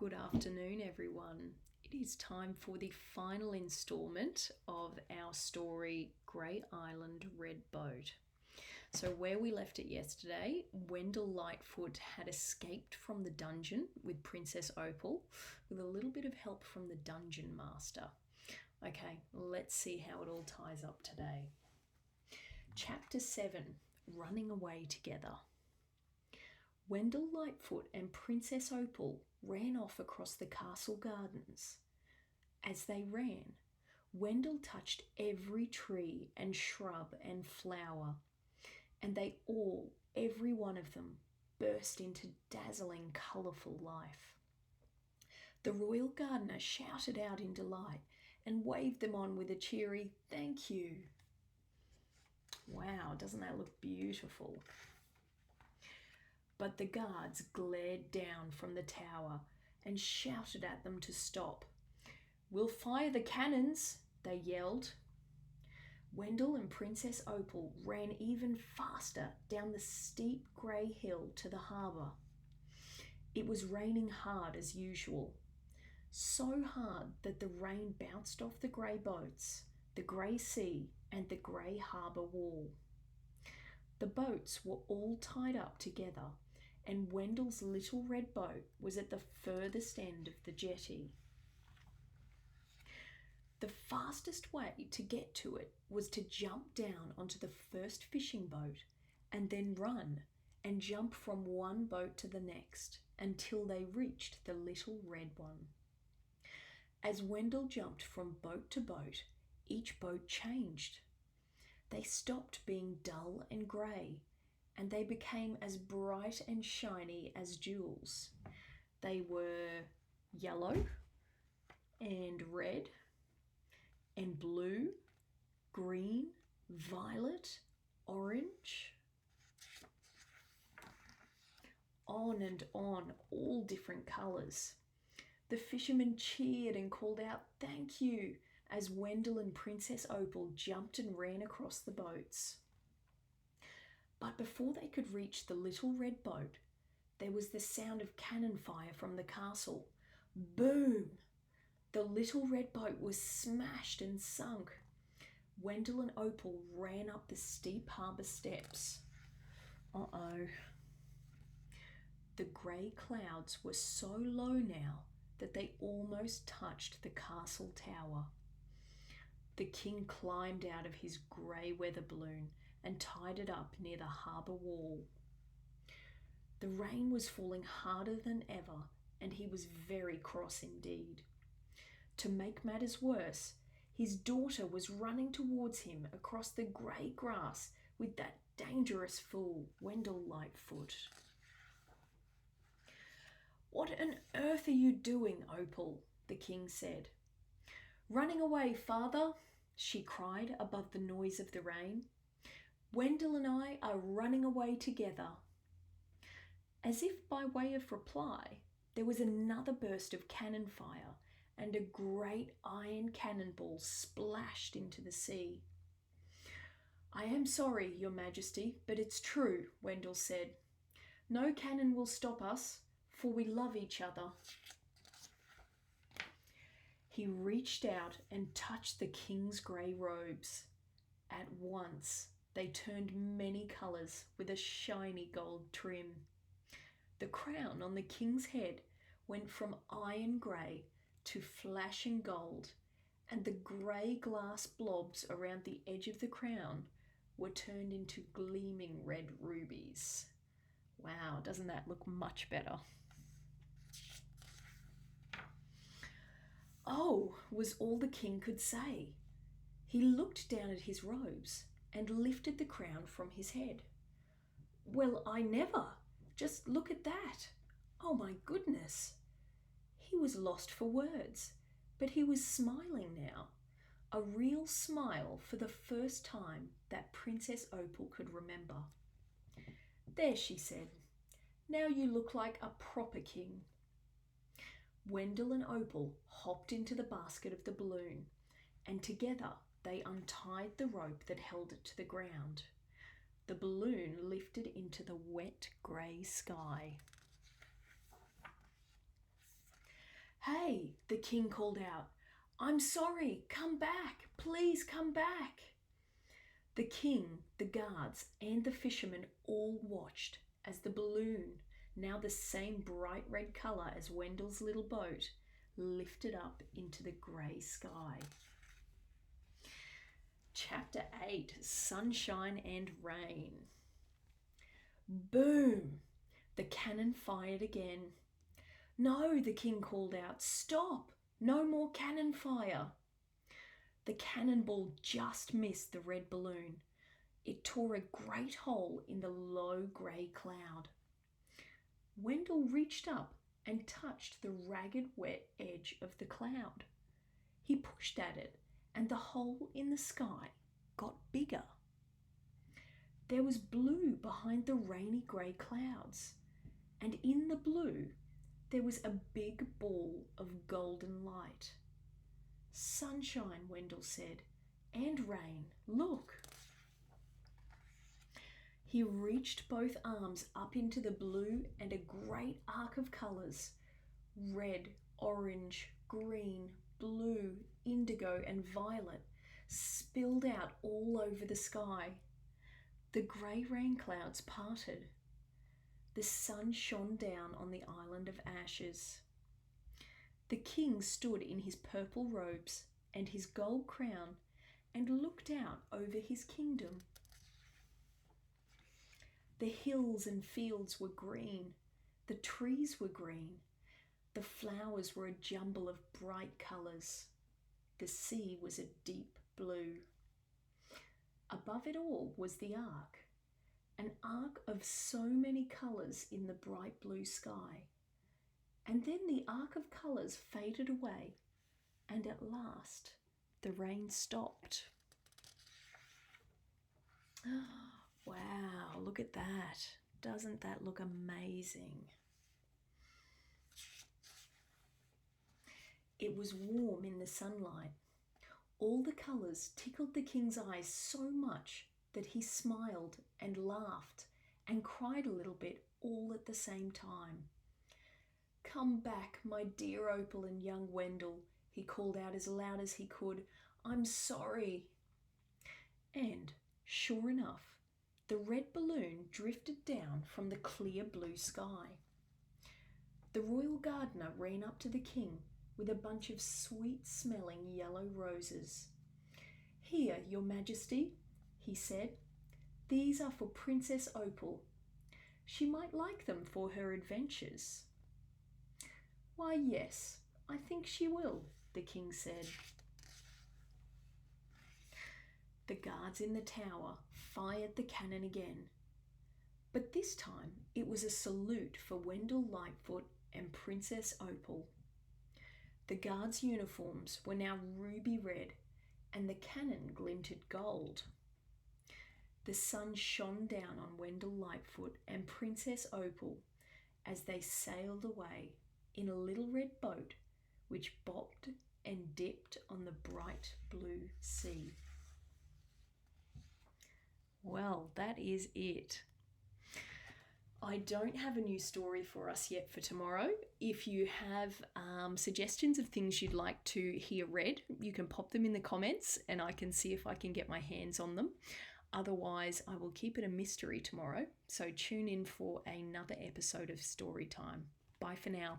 Good afternoon, everyone. It is time for the final instalment of our story, Grey Island Red Boat. So where we left it yesterday, Wendell Lightfoot had escaped from the dungeon with Princess Opal with a little bit of help from the dungeon master. Okay, let's see how it all ties up today. Chapter 7, Running Away Together. Wendell Lightfoot and Princess Opal ran off across the castle gardens. As they ran, Wendell touched every tree and shrub and flower, and they all, every one of them, burst into dazzling, colourful life. The royal gardener shouted out in delight and waved them on with a cheery "Thank you." Wow, doesn't that look beautiful? But the guards glared down from the tower and shouted at them to stop. "We'll fire the cannons," they yelled. Wendell and Princess Opal ran even faster down the steep grey hill to the harbour. It was raining hard as usual, so hard that the rain bounced off the grey boats, the grey sea and the grey harbour wall. The boats were all tied up together, and Wendell's little red boat was at the furthest end of the jetty. The fastest way to get to it was to jump down onto the first fishing boat and then run and jump from one boat to the next until they reached the little red one. As Wendell jumped from boat to boat, each boat changed. They stopped being dull and grey, and they became as bright and shiny as jewels. They were yellow and red and blue, green, violet, orange. On and on, all different colours. The fishermen cheered and called out "Thank you" as Wendell and Princess Opal jumped and ran across the boats. But before they could reach the little red boat, there was the sound of cannon fire from the castle. Boom! The little red boat was smashed and sunk. Wendell and Opal ran up the steep harbour steps. Uh-oh. The grey clouds were so low now that they almost touched the castle tower. The king climbed out of his grey weather balloon and tied it up near the harbour wall. The rain was falling harder than ever, and he was very cross indeed. To make matters worse, his daughter was running towards him across the grey grass with that dangerous fool, Wendell Lightfoot. "What on earth are you doing, Opal?" the king said. "Running away, father," she cried above the noise of the rain. "Wendell and I are running away together." As if by way of reply, there was another burst of cannon fire, and a great iron cannonball splashed into the sea. "I am sorry, Your Majesty, but it's true," Wendell said. "No cannon will stop us, for we love each other." He reached out and touched the king's grey robes. At once, they turned many colours with a shiny gold trim. The crown on the king's head went from iron grey to flashing gold, and the grey glass blobs around the edge of the crown were turned into gleaming red rubies. Wow, doesn't that look much better? "Oh," was all the king could say. He looked down at his robes and lifted the crown from his head. "Well, I never! Just look at that! Oh my goodness!" He was lost for words, but he was smiling now. A real smile for the first time that Princess Opal could remember. "There," she said. "Now you look like a proper king." Wendell and Opal hopped into the basket of the balloon, and together they untied the rope that held it to the ground. The balloon lifted into the wet grey sky. Hey, the king called out. I'm sorry, come back, please come back. The king, the guards, and the fishermen all watched as the balloon, now the same bright red colour as Wendell's little boat, lifted up into the grey sky. Chapter 8, Sunshine and Rain. Boom! The cannon fired again. No, the king called out, stop! No more cannon fire! The cannonball just missed the red balloon. It tore a great hole in the low grey cloud. Wendell reached up and touched the ragged wet edge of the cloud. He pushed at it, and the hole in the sky got bigger. There was blue behind the rainy grey clouds, and in the blue there was a big ball of golden light. Sunshine, Wendell said, and rain, look. He reached both arms up into the blue, and a great arc of colours, red, orange, green, blue, indigo and violet, spilled out all over the sky. The grey rain clouds parted. The sun shone down on the island of ashes. The king stood in his purple robes and his gold crown and looked out over his kingdom. The hills and fields were green, the trees were green, the flowers were a jumble of bright colours. The sea was a deep blue. Above it all was the ark, an arc of so many colours in the bright blue sky. And then the arc of colours faded away, and at last the rain stopped. Wow, look at that. Doesn't that look amazing? It was warm in the sunlight. All the colours tickled the king's eyes so much that he smiled and laughed and cried a little bit all at the same time. Come back, my dear Opal and young Wendell, he called out as loud as he could. I'm sorry. And, sure enough, the red balloon drifted down from the clear blue sky. The royal gardener ran up to the king with a bunch of sweet-smelling yellow roses. Here, your majesty, he said. These are for Princess Opal. She might like them for her adventures. Why, yes, I think she will, the king said. The guards in the tower fired the cannon again, but this time it was a salute for Wendell Lightfoot and Princess Opal. The guards' uniforms were now ruby red, and the cannon glinted gold. The sun shone down on Wendell Lightfoot and Princess Opal as they sailed away in a little red boat which bobbed and dipped on the bright blue sea. Well, that is it. I don't have a new story for us yet for tomorrow. If you have suggestions of things you'd like to hear read, you can pop them in the comments and I can see if I can get my hands on them. Otherwise, I will keep it a mystery tomorrow. So tune in for another episode of Story Time. Bye for now.